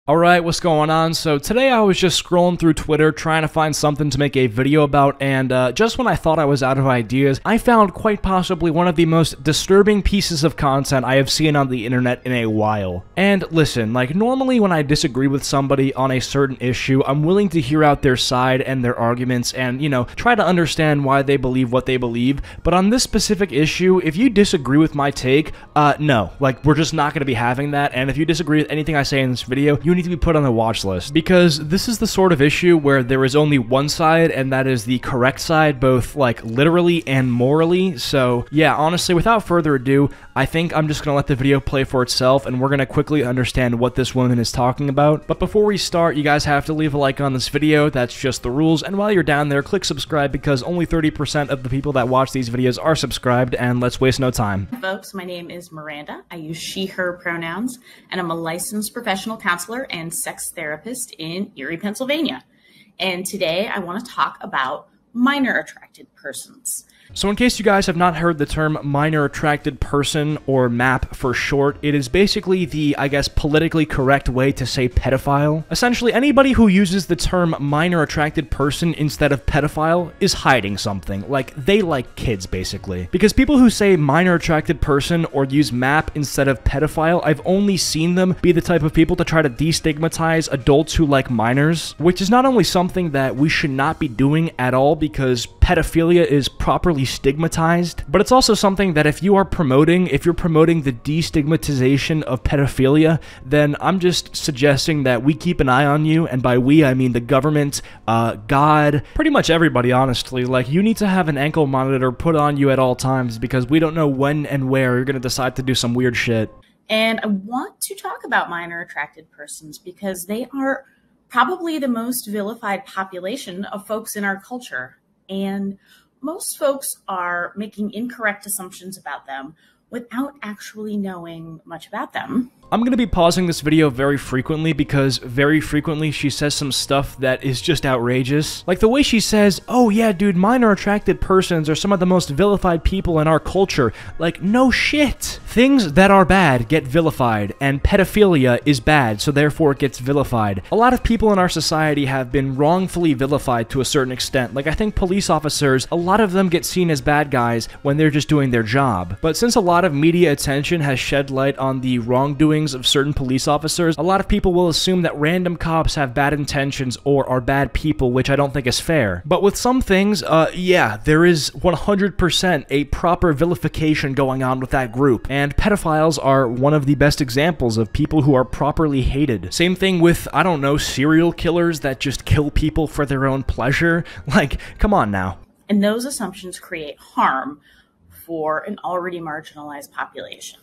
Alright, what's going on? So today I was just scrolling through Twitter trying to find something to make a video about, and just when I thought I was out of ideas, I found quite possibly one of the most disturbing pieces of content I have seen on the internet in a while. And listen, like normally when I disagree with somebody on a certain issue, I'm willing to hear out their side and their arguments and, you know, try to understand why they believe what they believe, but on this specific issue, if you disagree with my take, no, like we're just not going to be having that, and if you disagree with anything I say in this video, you need to be put on the watch list, because this is the sort of issue where there is only one side, and that is the correct side, both like literally and morally. So yeah, honestly, without further ado, I think I'm just gonna let the video play for itself, and we're gonna quickly understand what this woman is talking about. But before we start, you guys have to leave a like on this video. That's just the rules, and while you're down there, click subscribe, because only 30% of the people that watch these videos are subscribed, and let's waste no time. Folks, my name is Miranda. I use she, her pronouns, and I'm a licensed professional counselor and sex therapist in Erie, Pennsylvania. And today I want to talk about minor attracted persons. So in case you guys have not heard the term minor attracted person, or MAP for short, it is basically the, I guess, politically correct way to say pedophile. Essentially, anybody who uses the term minor attracted person instead of pedophile is hiding something. Like, they like kids, basically. Because people who say minor attracted person or use MAP instead of pedophile, I've only seen them be the type of people to try to destigmatize adults who like minors, which is not only something that we should not be doing at all because pedophilia is properly stigmatized, but it's also something that if you're promoting the destigmatization of pedophilia, then I'm just suggesting that we keep an eye on you, and by we I mean the government, God, pretty much everybody, honestly. Like, you need to have an ankle monitor put on you at all times, because we don't know when and where you're gonna decide to do some weird shit. And I want to talk about minor attracted persons because they are probably the most vilified population of folks in our culture, and most folks are making incorrect assumptions about them without actually knowing much about them. I'm going to be pausing this video very frequently because very frequently she says some stuff that is just outrageous. Like the way she says, oh yeah dude, minor attracted persons are some of the most vilified people in our culture. Like, no shit. Things that are bad get vilified, and pedophilia is bad, so therefore it gets vilified. A lot of people in our society have been wrongfully vilified to a certain extent. Like, I think police officers, a lot of them get seen as bad guys when they're just doing their job. But since a lot of media attention has shed light on the wrongdoing of certain police officers, a lot of people will assume that random cops have bad intentions or are bad people, which I don't think is fair. But with some things, yeah, there is 100% a proper vilification going on with that group, and pedophiles are one of the best examples of people who are properly hated. Same thing with, I don't know, serial killers that just kill people for their own pleasure. Like, come on now. And those assumptions create harm for an already marginalized population.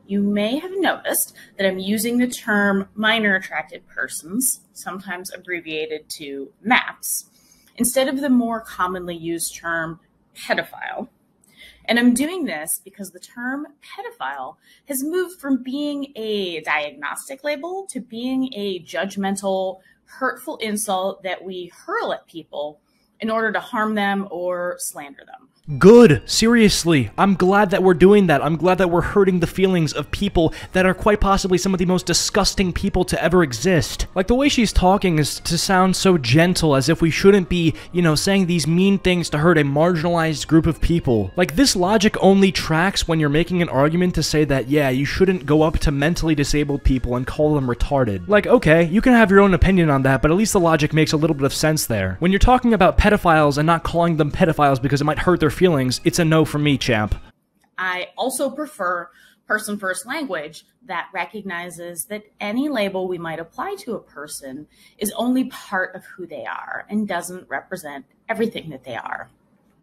You may have noticed that I'm using the term minor attracted persons, sometimes abbreviated to MAPS, instead of the more commonly used term pedophile. And I'm doing this because the term pedophile has moved from being a diagnostic label to being a judgmental, hurtful insult that we hurl at people in order to harm them or slander them. Good. Seriously. I'm glad that we're doing that. I'm glad that we're hurting the feelings of people that are quite possibly some of the most disgusting people to ever exist. Like, the way she's talking is to sound so gentle, as if we shouldn't be, you know, saying these mean things to hurt a marginalized group of people. Like, this logic only tracks when you're making an argument to say that, yeah, you shouldn't go up to mentally disabled people and call them retarded. Like, okay, you can have your own opinion on that, but at least the logic makes a little bit of sense there. When you're talking about pedophiles and not calling them pedophiles because it might hurt their feelings, it's a no from me, champ. I also prefer person-first language that recognizes that any label we might apply to a person is only part of who they are and doesn't represent everything that they are.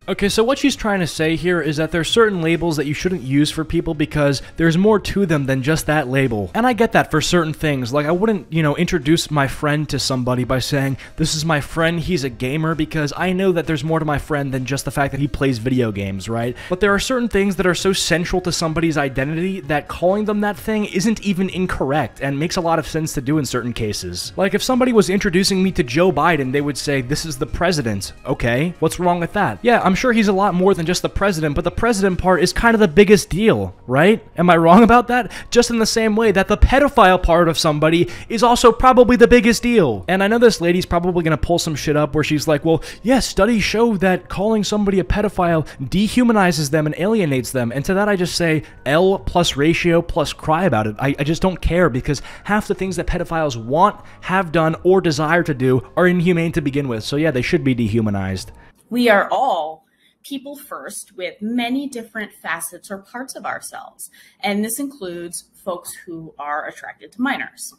Okay, so what she's trying to say here is that there's certain labels that you shouldn't use for people because there's more to them than just that label. And I get that for certain things. Like, I wouldn't, you know, introduce my friend to somebody by saying, this is my friend, he's a gamer, because I know that there's more to my friend than just the fact that he plays video games, right? But there are certain things that are so central to somebody's identity that calling them that thing isn't even incorrect and makes a lot of sense to do in certain cases. Like, if somebody was introducing me to Joe Biden, they would say, this is the president. Okay, what's wrong with that? Yeah, I'm sure he's a lot more than just the president, but the president part is kind of the biggest deal, right? Am I wrong about that? Just in the same way that the pedophile part of somebody is also probably the biggest deal. And I know this lady's probably gonna pull some shit up where she's like, well, yes, studies show that calling somebody a pedophile dehumanizes them and alienates them. And to that I just say, L plus ratio plus cry about it. I just don't care, because half the things that pedophiles want, have done, or desire to do are inhumane to begin with. So yeah, they should be dehumanized. We are all people first with many different facets or parts of ourselves. And this includes folks who are attracted to minors.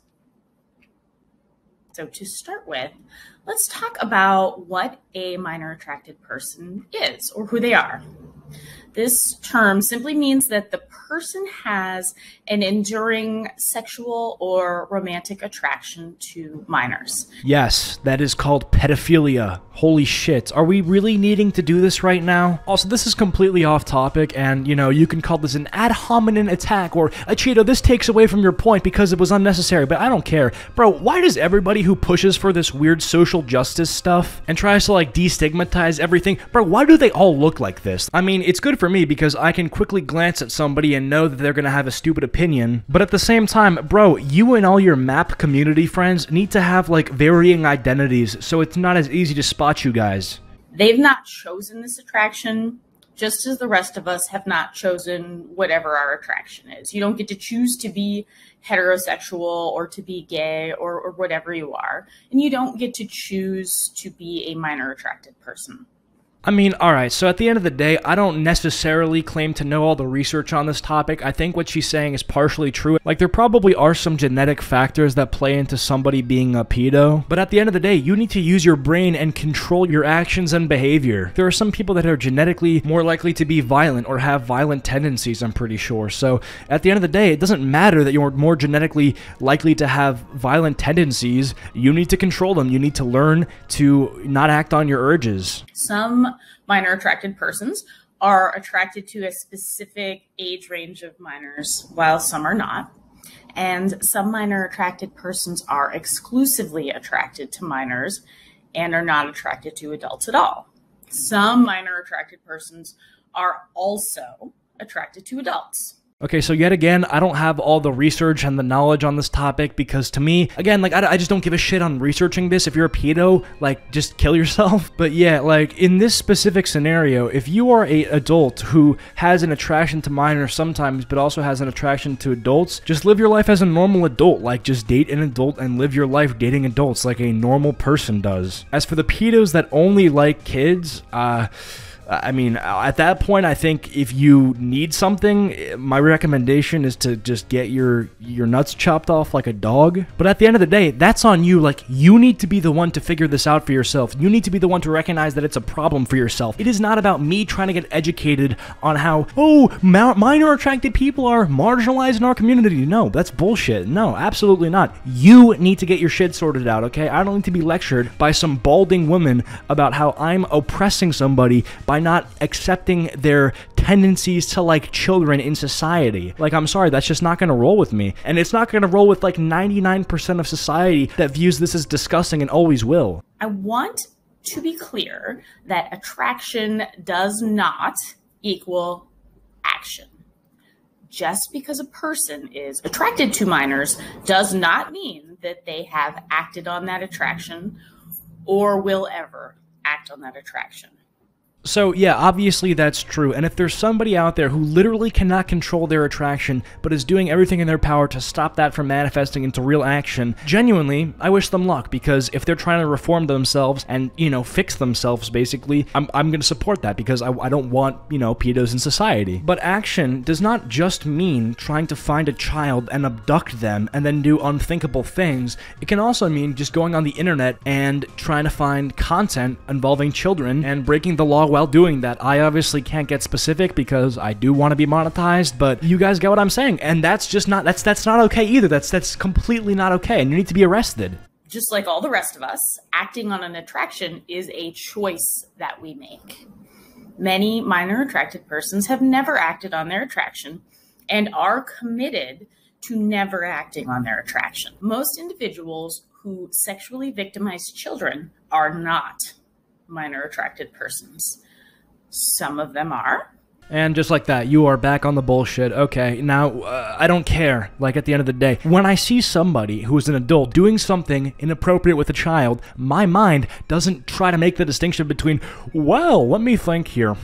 So to start with, let's talk about what a minor attracted person is, or who they are. This term simply means that the person has an enduring sexual or romantic attraction to minors. Yes, that is called pedophilia. Holy shit. Are we really needing to do this right now? Also, this is completely off topic, and, you know, you can call this an ad hominem attack, or a Cheeto, this takes away from your point because it was unnecessary, but I don't care. Bro, why does everybody who pushes for this weird social justice stuff and tries to, like, destigmatize everything, bro, why do they all look like this? I mean, it's good for me because I can quickly glance at somebody and know that they're gonna have a stupid opinion, but at the same time, bro, you and all your map community friends need to have, like, varying identities, so it's not as easy to spot you guys. They've not chosen this attraction, just as the rest of us have not chosen whatever our attraction is. You don't get to choose to be heterosexual or to be gay or whatever you are, and you don't get to choose to be a minor attracted person. I mean, alright, so at the end of the day, I don't necessarily claim to know all the research on this topic. I think what she's saying is partially true. Like, there probably are some genetic factors that play into somebody being a pedo, but at the end of the day, you need to use your brain and control your actions and behavior. There are some people that are genetically more likely to be violent or have violent tendencies, I'm pretty sure. So, at the end of the day, it doesn't matter that you're more genetically likely to have violent tendencies. You need to control them. You need to learn to not act on your urges. Some minor attracted persons are attracted to a specific age range of minors, while some are not. And some minor attracted persons are exclusively attracted to minors and are not attracted to adults at all. Some minor attracted persons are also attracted to adults. Okay, so yet again, I don't have all the research and the knowledge on this topic because to me, again, like, I just don't give a shit on researching this. If you're a pedo, like, just kill yourself. But yeah, like, in this specific scenario, if you are an adult who has an attraction to minors sometimes, but also has an attraction to adults, just live your life as a normal adult. Like, just date an adult and live your life dating adults like a normal person does. As for the pedos that only like kids, I mean, at that point, I think if you need something, my recommendation is to just get your nuts chopped off like a dog. But at the end of the day, that's on you. Like, you need to be the one to figure this out for yourself. You need to be the one to recognize that it's a problem for yourself. It is not about me trying to get educated on how, oh, minor attracted people are marginalized in our community. No, that's bullshit. No, absolutely not. You need to get your shit sorted out, okay? I don't need to be lectured by some balding woman about how I'm oppressing somebody by not accepting their tendencies to like children in society. Like, I'm sorry, that's just not gonna roll with me. And it's not gonna roll with like 99% of society that views this as disgusting and always will. I want to be clear that attraction does not equal action. Just because a person is attracted to minors does not mean that they have acted on that attraction or will ever act on that attraction. So yeah, obviously that's true, and if there's somebody out there who literally cannot control their attraction, but is doing everything in their power to stop that from manifesting into real action, genuinely, I wish them luck, because if they're trying to reform themselves and, you know, fix themselves, basically, I'm gonna support that, because I don't want, you know, pedos in society. But action does not just mean trying to find a child and abduct them and then do unthinkable things. It can also mean just going on the internet and trying to find content involving children and breaking the law while doing that. I obviously can't get specific because I do want to be monetized, but you guys get what I'm saying, and that's just not, that's not okay either. That's completely not okay, and you need to be arrested. Just like all the rest of us, acting on an attraction is a choice that we make. Many minor attracted persons have never acted on their attraction and are committed to never acting on their attraction. Most individuals who sexually victimize children are not minor attracted persons. Some of them are. And just like that, you are back on the bullshit. Okay, now, I don't care, like, at the end of the day. When I see somebody who is an adult doing something inappropriate with a child, my mind doesn't try to make the distinction between, well, let me think here,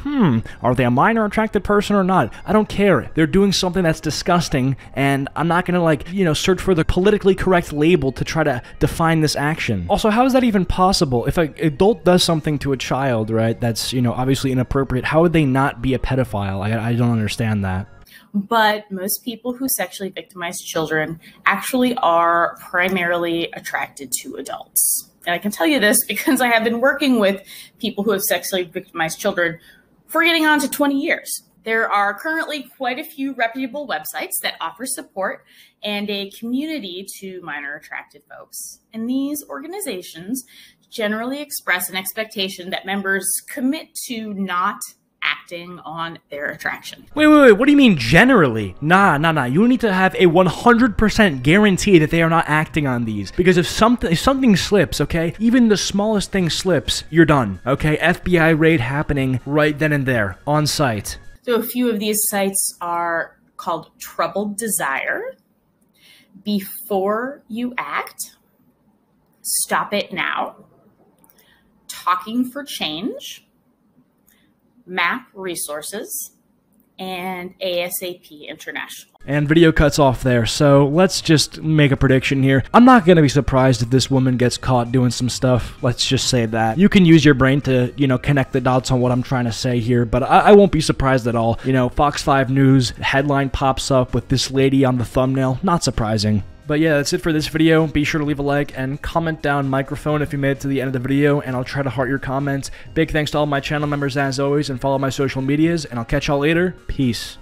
are they a minor attracted person or not? I don't care. They're doing something that's disgusting, and I'm not gonna, like, you know, search for the politically correct label to try to define this action. Also, how is that even possible? If an adult does something to a child, right, that's, you know, obviously inappropriate, how would they not be a pedophile? I don't understand that. But most people who sexually victimize children actually are primarily attracted to adults. And I can tell you this because I have been working with people who have sexually victimized children for getting on to 20 years. There are currently quite a few reputable websites that offer support and a community to minor attracted folks. And these organizations generally express an expectation that members commit to not acting on their attraction. Wait, what do you mean generally? Nah. You need to have a 100% guarantee that they are not acting on these. Because if something slips, okay, even the smallest thing slips, you're done, okay? FBI raid happening right then and there, on site. So a few of these sites are called Troubled Desire, Before You Act, Stop It Now, Talking for Change, Map Resources, and ASAP International. And video cuts off there, so let's just make a prediction here. I'm not gonna be surprised if this woman gets caught doing some stuff. Let's just say that. You can use your brain to, you know, connect the dots on what I'm trying to say here, but I won't be surprised at all. You know, Fox 5 News headline pops up with this lady on the thumbnail. Not surprising. But yeah, that's it for this video. Be sure to leave a like and comment down microphone if you made it to the end of the video, and I'll try to heart your comments. Big thanks to all my channel members as always, and follow my social medias, and I'll catch y'all later. Peace.